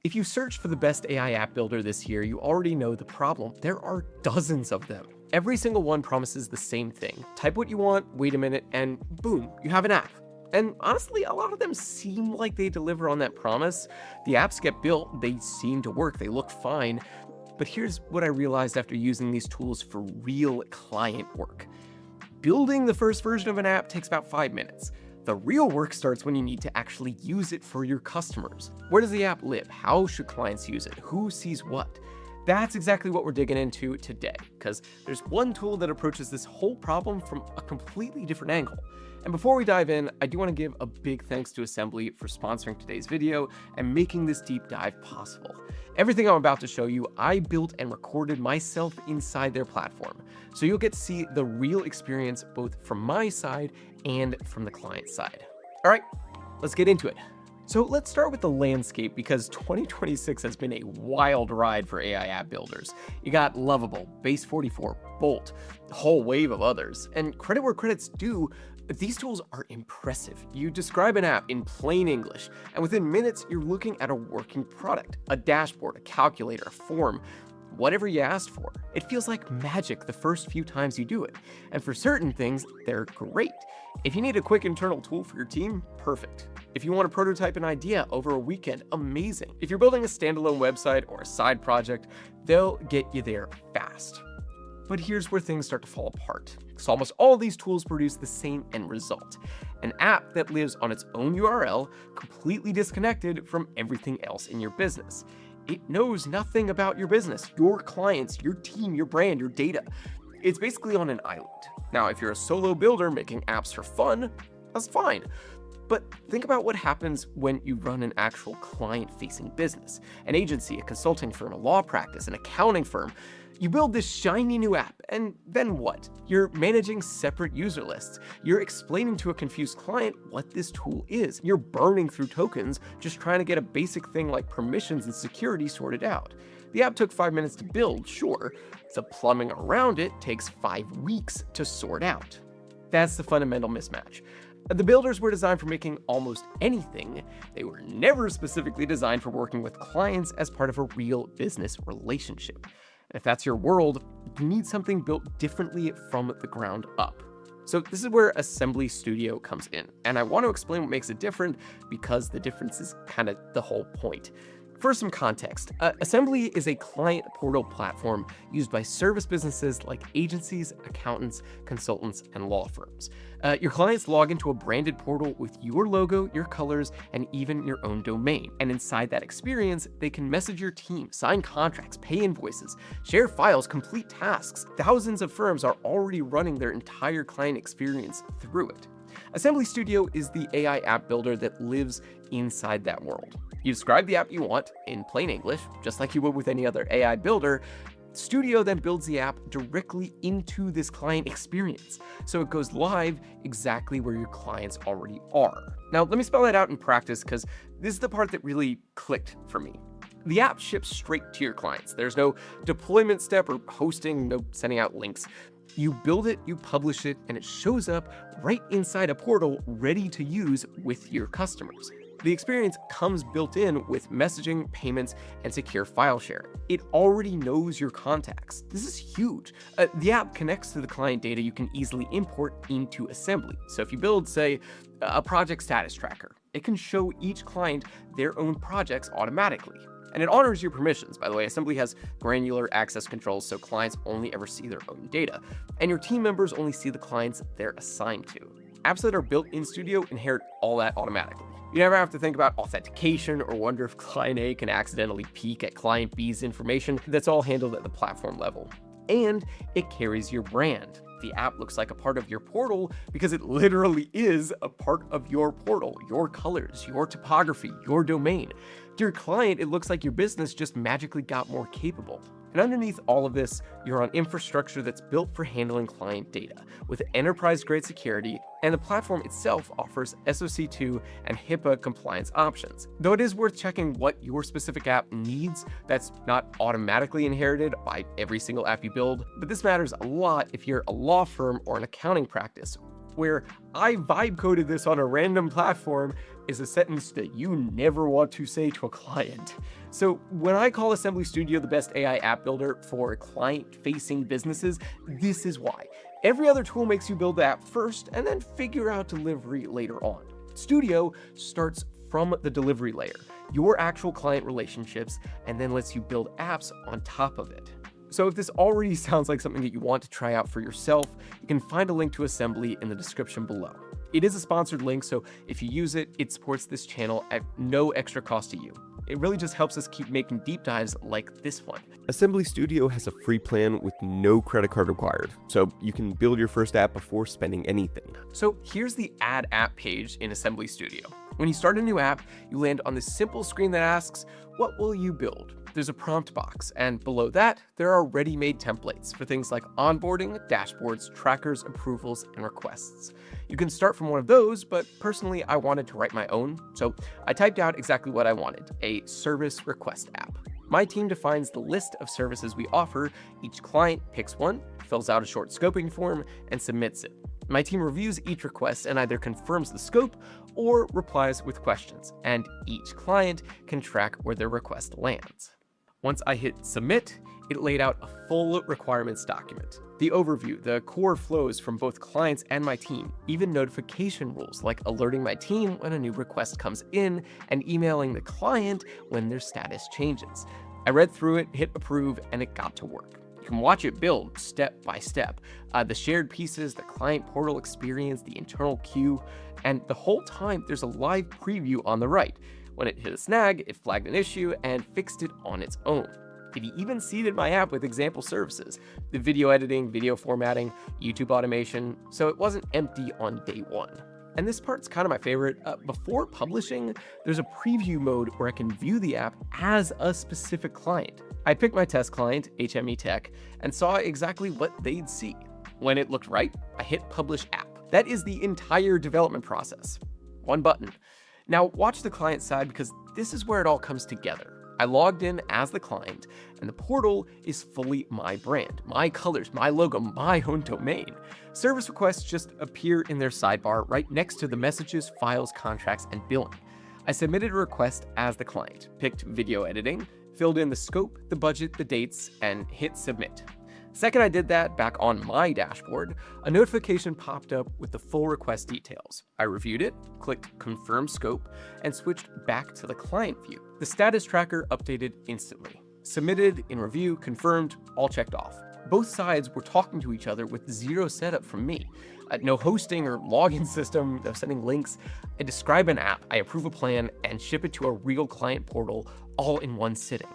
If you search for the best AI app builder this year, you already know the problem. There are dozens of them. Every single one promises the same thing. Type what you want, wait a minute, and boom, you have an app. And honestly, a lot of them seem like they deliver on that promise. The apps get built, they seem to work, they look fine. But here's what I realized after using these tools for real client work. Building the first version of an app takes about 5 minutes. The real work starts when you need to actually use it for your customers. Where does the app live? How should clients use it? Who sees what? That's exactly what we're digging into today, because there's one tool that approaches this whole problem from a completely different angle. And before we dive in, I do want to give a big thanks to Assembly for sponsoring today's video and making this deep dive possible. Everything I'm about to show you, I built and recorded myself inside their platform, so you'll get to see the real experience both from my side and from the client side. All right, let's get into it. So let's start with the landscape, because 2026 has been a wild ride for AI app builders. You got Lovable, Base44, Bolt, a whole wave of others. And credit where credit's due, these tools are impressive. You describe an app in plain English, and within minutes, you're looking at a working product, a dashboard, a calculator, a form, whatever you asked for. It feels like magic the first few times you do it. And for certain things, they're great. If you need a quick internal tool for your team, perfect. If you want to prototype an idea over a weekend, amazing. If you're building a standalone website or a side project, they'll get you there fast. But here's where things start to fall apart. So almost all these tools produce the same end result. An app that lives on its own URL, completely disconnected from everything else in your business. It knows nothing about your business, your clients, your team, your brand, your data. It's basically on an island. Now, if you're a solo builder making apps for fun, that's fine. But think about what happens when you run an actual client-facing business. An agency, a consulting firm, a law practice, an accounting firm. You build this shiny new app, and then what? You're managing separate user lists. You're explaining to a confused client what this tool is. You're burning through tokens, just trying to get a basic thing like permissions and security sorted out. The app took 5 minutes to build, sure. The plumbing around it takes 5 weeks to sort out. That's the fundamental mismatch. The builders were designed for making almost anything. They were never specifically designed for working with clients as part of a real business relationship. And if that's your world, you need something built differently from the ground up. So this is where Assembly Studio comes in, and I want to explain what makes it different, because the difference is kind of the whole point. For some context, Assembly is a client portal platform used by service businesses like agencies, accountants, consultants, and law firms. Your clients log into a branded portal with your logo, your colors, and even your own domain. And inside that experience, they can message your team, sign contracts, pay invoices, share files, complete tasks. Thousands of firms are already running their entire client experience through it. Assembly Studio is the AI app builder that lives inside that world. You describe the app you want in plain English, just like you would with any other AI builder. Studio then builds the app directly into this client experience, so it goes live exactly where your clients already are. Now, let me spell that out in practice, because this is the part that really clicked for me. The app ships straight to your clients. There's no deployment step or hosting, no sending out links. You build it, you publish it, and it shows up right inside a portal ready to use with your customers. The experience comes built in with messaging, payments, and secure file sharing. It already knows your contacts. This is huge. The app connects to the client data you can easily import into Assembly. So if you build, say, a project status tracker, it can show each client their own projects automatically. And it honors your permissions. By the way, Assembly has granular access controls, so clients only ever see their own data. And your team members only see the clients they're assigned to. Apps that are built in Studio inherit all that automatically. You never have to think about authentication or wonder if client A can accidentally peek at client B's information. That's all handled at the platform level. And it carries your brand. The app looks like a part of your portal because it literally is a part of your portal, your colors, your topography, your domain. To your client, it looks like your business just magically got more capable. And underneath all of this, you're on infrastructure that's built for handling client data with enterprise-grade security, and the platform itself offers SOC 2 and HIPAA compliance options. Though it is worth checking what your specific app needs, that's not automatically inherited by every single app you build, but this matters a lot if you're a law firm or an accounting practice, where I vibe coded this on a random platform is a sentence that you never want to say to a client. So when I call Assembly Studio the best AI app builder for client-facing businesses, this is why. Every other tool makes you build the app first and then figure out delivery later on. Studio starts from the delivery layer, your actual client relationships, and then lets you build apps on top of it. So if this already sounds like something that you want to try out for yourself, you can find a link to Assembly in the description below. It is a sponsored link, so if you use it, it supports this channel at no extra cost to you. It really just helps us keep making deep dives like this one. Assembly Studio has a free plan with no credit card required, so you can build your first app before spending anything. So here's the Add App page in Assembly Studio. When you start a new app, you land on this simple screen that asks, what will you build? There's a prompt box, and below that, there are ready-made templates for things like onboarding, dashboards, trackers, approvals, and requests. You can start from one of those, but personally, I wanted to write my own, so I typed out exactly what I wanted, a service request app. My team defines the list of services we offer, each client picks one, fills out a short scoping form, and submits it. My team reviews each request and either confirms the scope or replies with questions, and each client can track where their request lands. Once I hit submit, it laid out a full requirements document. The overview, the core flows from both clients and my team, even notification rules like alerting my team when a new request comes in and emailing the client when their status changes. I read through it, hit approve, and it got to work. You can watch it build step by step. The shared pieces, the client portal experience, the internal queue, and the whole time there's a live preview on the right. When it hit a snag, it flagged an issue and fixed it on its own. It even seeded my app with example services, the video editing, video formatting, YouTube automation, so it wasn't empty on day one. And this part's kind of my favorite. Before publishing, there's a preview mode where I can view the app as a specific client. I picked my test client, HME Tech, and saw exactly what they'd see. When it looked right, I hit Publish App. That is the entire development process. One button. Now watch the client side because this is where it all comes together. I logged in as the client, and the portal is fully my brand, my colors, my logo, my own domain. Service requests just appear in their sidebar right next to the messages, files, contracts, and billing. I submitted a request as the client, picked video editing, filled in the scope, the budget, the dates, and hit submit. Second I did that, back on my dashboard, a notification popped up with the full request details. I reviewed it, clicked confirm scope, and switched back to the client view. The status tracker updated instantly. Submitted, in review, confirmed, all checked off. Both sides were talking to each other with zero setup from me. No hosting or login system, no sending links. I describe an app, I approve a plan, and ship it to a real client portal all in one sitting.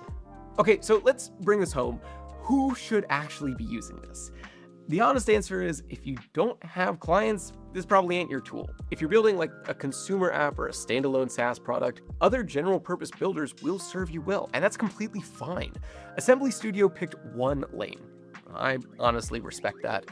Okay, so let's bring this home. Who should actually be using this? The honest answer is, if you don't have clients, this probably ain't your tool. If you're building like a consumer app or a standalone SaaS product, other general purpose builders will serve you well, and that's completely fine. Assembly Studio picked one lane. I honestly respect that.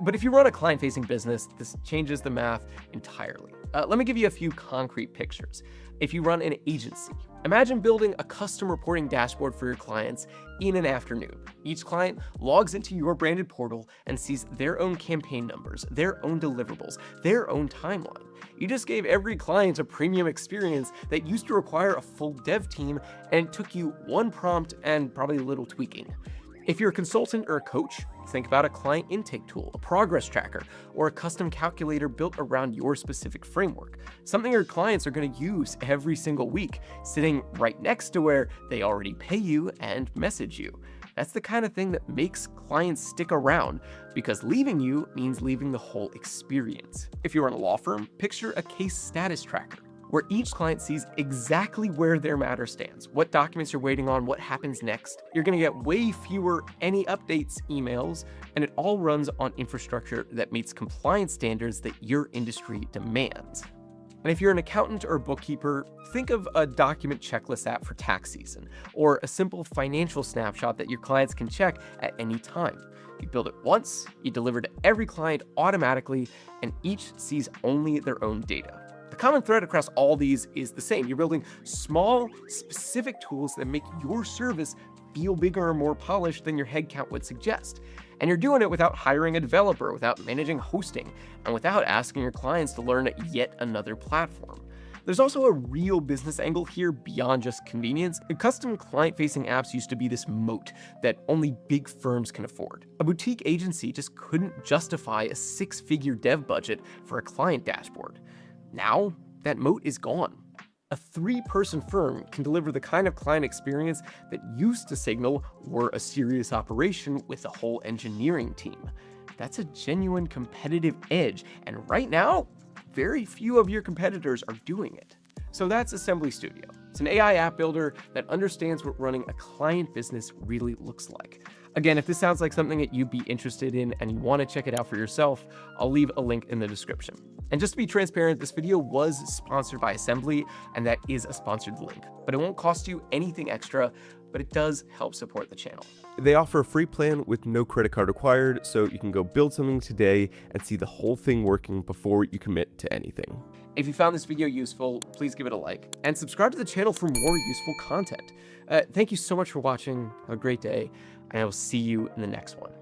But if you run a client-facing business, this changes the math entirely. Let me give you a few concrete pictures. If you run an agency, imagine building a custom reporting dashboard for your clients in an afternoon. Each client logs into your branded portal and sees their own campaign numbers, their own deliverables, their own timeline. You just gave every client a premium experience that used to require a full dev team and took you one prompt and probably a little tweaking. If you're a consultant or a coach, think about a client intake tool, a progress tracker, or a custom calculator built around your specific framework. Something your clients are going to use every single week, sitting right next to where they already pay you and message you. That's the kind of thing that makes clients stick around, because leaving you means leaving the whole experience. If you run a law firm, picture a case status tracker, where each client sees exactly where their matter stands, what documents you're waiting on, what happens next. You're gonna get way fewer any updates emails, and it all runs on infrastructure that meets compliance standards that your industry demands. And if you're an accountant or a bookkeeper, think of a document checklist app for tax season, or a simple financial snapshot that your clients can check at any time. You build it once, you deliver to every client automatically, and each sees only their own data. The common thread across all these is the same. You're building small, specific tools that make your service feel bigger or more polished than your headcount would suggest. And you're doing it without hiring a developer, without managing hosting, and without asking your clients to learn yet another platform. There's also a real business angle here beyond just convenience. Custom client-facing apps used to be this moat that only big firms can afford. A boutique agency just couldn't justify a six-figure dev budget for a client dashboard. Now, that moat is gone. A three-person firm can deliver the kind of client experience that used to signal we're a serious operation with a whole engineering team. That's a genuine competitive edge, and right now, very few of your competitors are doing it. So that's Assembly Studio. It's an AI app builder that understands what running a client business really looks like. Again, if this sounds like something that you'd be interested in and you want to check it out for yourself, I'll leave a link in the description. And just to be transparent, this video was sponsored by Assembly, and that is a sponsored link. But it won't cost you anything extra, but it does help support the channel. They offer a free plan with no credit card required, so you can go build something today and see the whole thing working before you commit to anything. If you found this video useful, please give it a like, and subscribe to the channel for more useful content. Thank you so much for watching, have a great day, and I will see you in the next one.